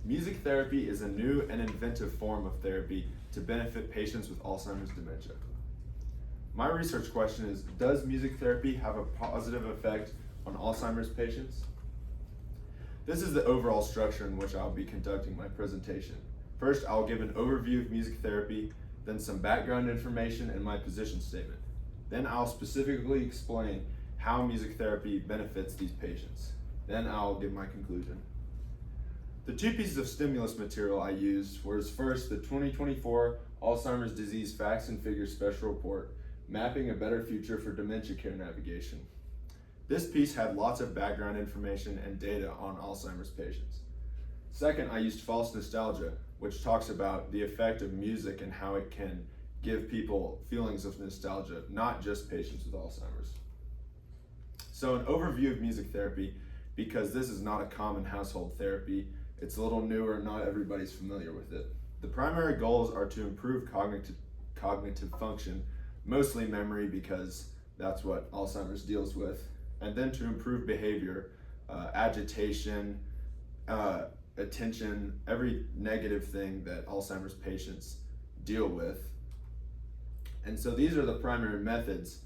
Music therapy is a new and inventive form of therapy to benefit patients with Alzheimer's dementia. My research question is, does music therapy have a positive effect on Alzheimer's patients? This is the overall structure in which I'll be conducting my presentation. First, I'll give an overview of music therapy, then some background information and my position statement. Then I'll specifically explain how music therapy benefits these patients. Then I'll give my conclusion. The two pieces of stimulus material I used was first the 2024 Alzheimer's Disease Facts and Figures Special Report, Mapping a Better Future for Dementia Care Navigation. This piece had lots of background information and data on Alzheimer's patients. Second, I used False Nostalgia, which talks about the effect of music and how it can give people feelings of nostalgia, not just patients with Alzheimer's. So an overview of music therapy, because this is not a common household therapy, it's a little newer, not everybody's familiar with it. The primary goals are to improve cognitive function, mostly memory because that's what Alzheimer's deals with, and then to improve behavior, agitation, attention, every negative thing that Alzheimer's patients deal with. And so these are the primary methods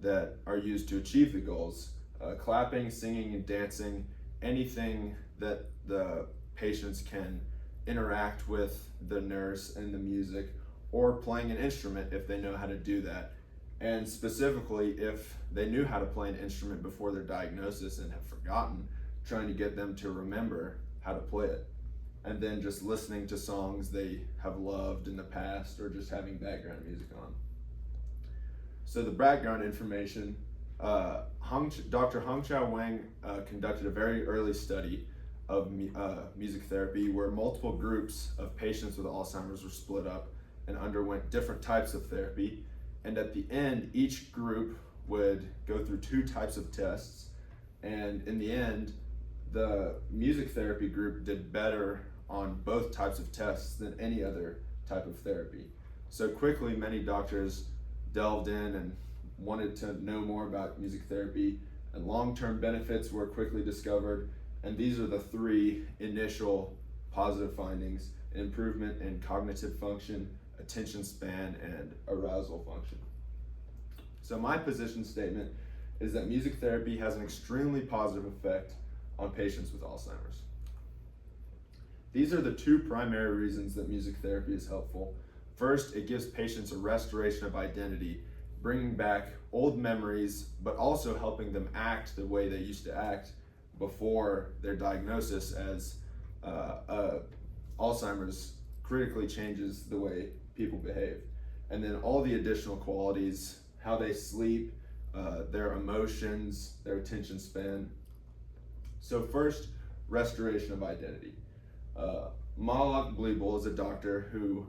that are used to achieve the goals: clapping, singing, and dancing, anything that the patients can interact with the nurse and the music, or playing an instrument if they know how to do that. And specifically, if they knew how to play an instrument before their diagnosis and have forgotten, trying to get them to remember how to play it. And then just listening to songs they have loved in the past, or just having background music on. So the background information, Dr. Hongchao Wang conducted a very early study of music therapy where multiple groups of patients with Alzheimer's were split up and underwent different types of therapy. And at the end, each group would go through two types of tests. And in the end, the music therapy group did better on both types of tests than any other type of therapy. So quickly, many doctors delved in and wanted to know more about music therapy, and long-term benefits were quickly discovered. And these are the three initial positive findings: improvement in cognitive function, attention span, and arousal function. So my position statement is that music therapy has an extremely positive effect on patients with Alzheimer's. These are the two primary reasons that music therapy is helpful. First, it gives patients a restoration of identity, bringing back old memories, but also helping them act the way they used to act before their diagnosis, as Alzheimer's critically changes the way people behave. And then all the additional qualities, how they sleep, their emotions, their attention span. So first, restoration of identity. Malak Bleibel is a doctor who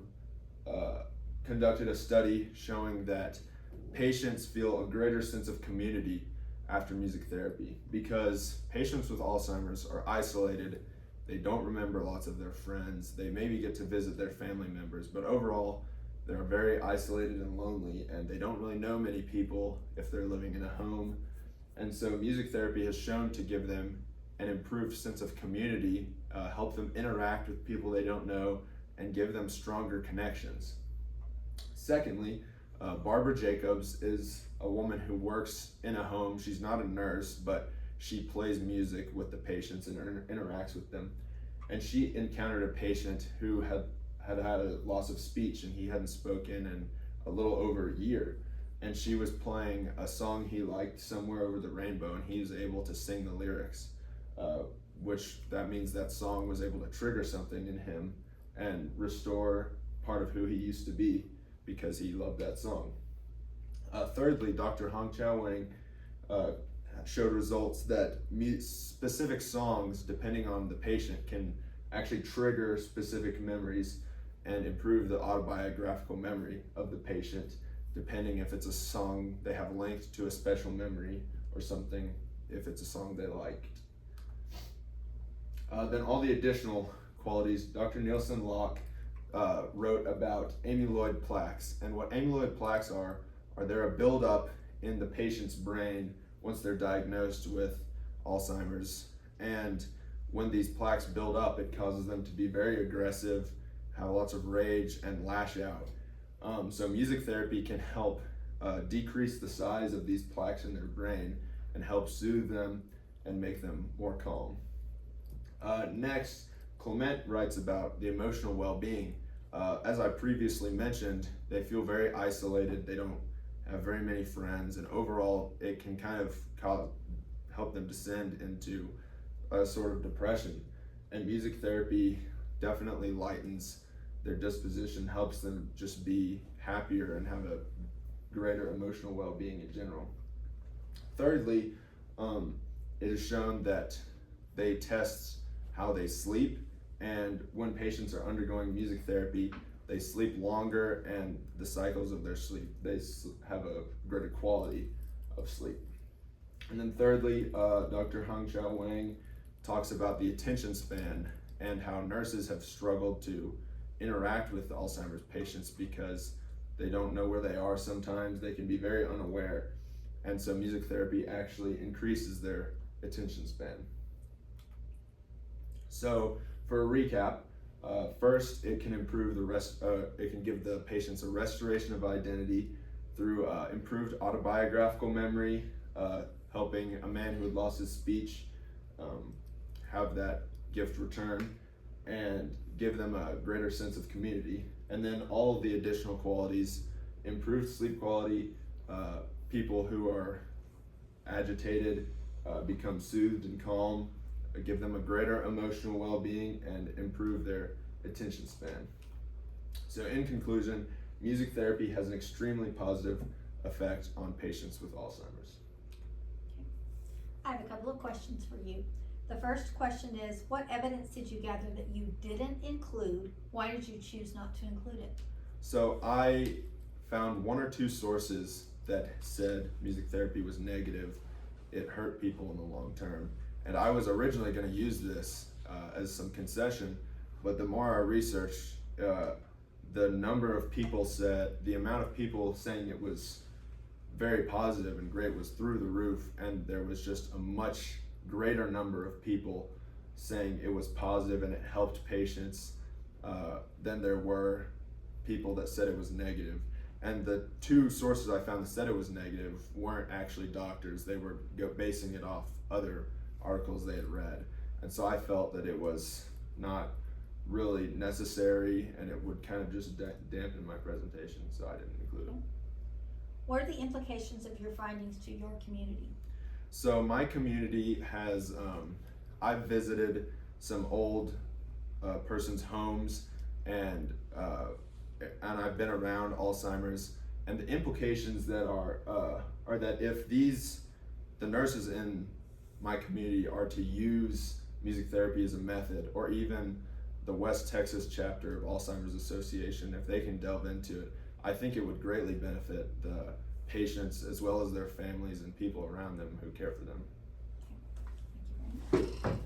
conducted a study showing that patients feel a greater sense of community after music therapy, because patients with Alzheimer's are isolated. They don't remember lots of their friends. They maybe get to visit their family members, but overall, they're very isolated and lonely, and they don't really know many people if they're living in a home. And so music therapy has shown to give them an improved sense of community, help them interact with people they don't know, and give them stronger connections. Secondly, Barbara Jacobs is a woman who works in a home. She's not a nurse, but she plays music with the patients and interacts with them. And she encountered a patient who had a loss of speech, and he hadn't spoken in a little over a year. And she was playing a song he liked, Somewhere Over the Rainbow, and he was able to sing the lyrics, which that means that song was able to trigger something in him and restore part of who he used to be because he loved that song. Thirdly, Dr. Hongchao Wang showed results that specific songs, depending on the patient, can actually trigger specific memories and improve the autobiographical memory of the patient, depending if it's a song they have linked to a special memory or something, if it's a song they liked. Then all the additional qualities, Dr. Nielsen Locke wrote about amyloid plaques. And what amyloid plaques are they're a buildup in the patient's brain once they're diagnosed with Alzheimer's. And when these plaques build up, it causes them to be very aggressive, have lots of rage, and lash out. So music therapy can help decrease the size of these plaques in their brain and help soothe them and make them more calm. Next, Clement writes about the emotional well-being. As I previously mentioned, they feel very isolated, they don't have very many friends, and overall it can kind of help them descend into a sort of depression. And music therapy definitely lightens their disposition, helps them just be happier and have a greater emotional well-being in general. Thirdly, it is shown that they test how they sleep, and when patients are undergoing music therapy, they sleep longer, and the cycles of their sleep, they have a greater quality of sleep. And then thirdly, Dr. Hung Chao Wang talks about the attention span and how nurses have struggled to interact with Alzheimer's patients because they don't know where they are sometimes. They can be very unaware. And so music therapy actually increases their attention span. So for a recap, first, it can improve it can give the patients a restoration of identity through improved autobiographical memory, helping a man who had lost his speech have that gift returned, and give them a greater sense of community. And then all of the additional qualities: improved sleep quality, people who are agitated become soothed and calm, give them a greater emotional well-being, and improve their attention span. So in conclusion, music therapy has an extremely positive effect on patients with Alzheimer's. I have a couple of questions for you. The first question is, what evidence did you gather that you didn't include? Why did you choose not to include it? So I found one or two sources that said music therapy was negative. It hurt people in the long term. And I was originally going to use this as some concession, but the more I researched, the number of people the amount of people saying it was very positive and great was through the roof, and there was just a much greater number of people saying it was positive and it helped patients than there were people that said it was negative. And the two sources I found that said it was negative weren't actually doctors. They were basing it off other articles they had read. And so I felt that it was not really necessary and it would kind of just dampen my presentation, so I didn't include it. What are the implications of your findings to your community? So my community has, I've visited some old persons' homes, and I've been around Alzheimer's, and the implications that are that if the nurses in my community are to use music therapy as a method, or even the West Texas chapter of Alzheimer's Association, if they can delve into it, I think it would greatly benefit the patients as well as their families and people around them who care for them. Thank you very much.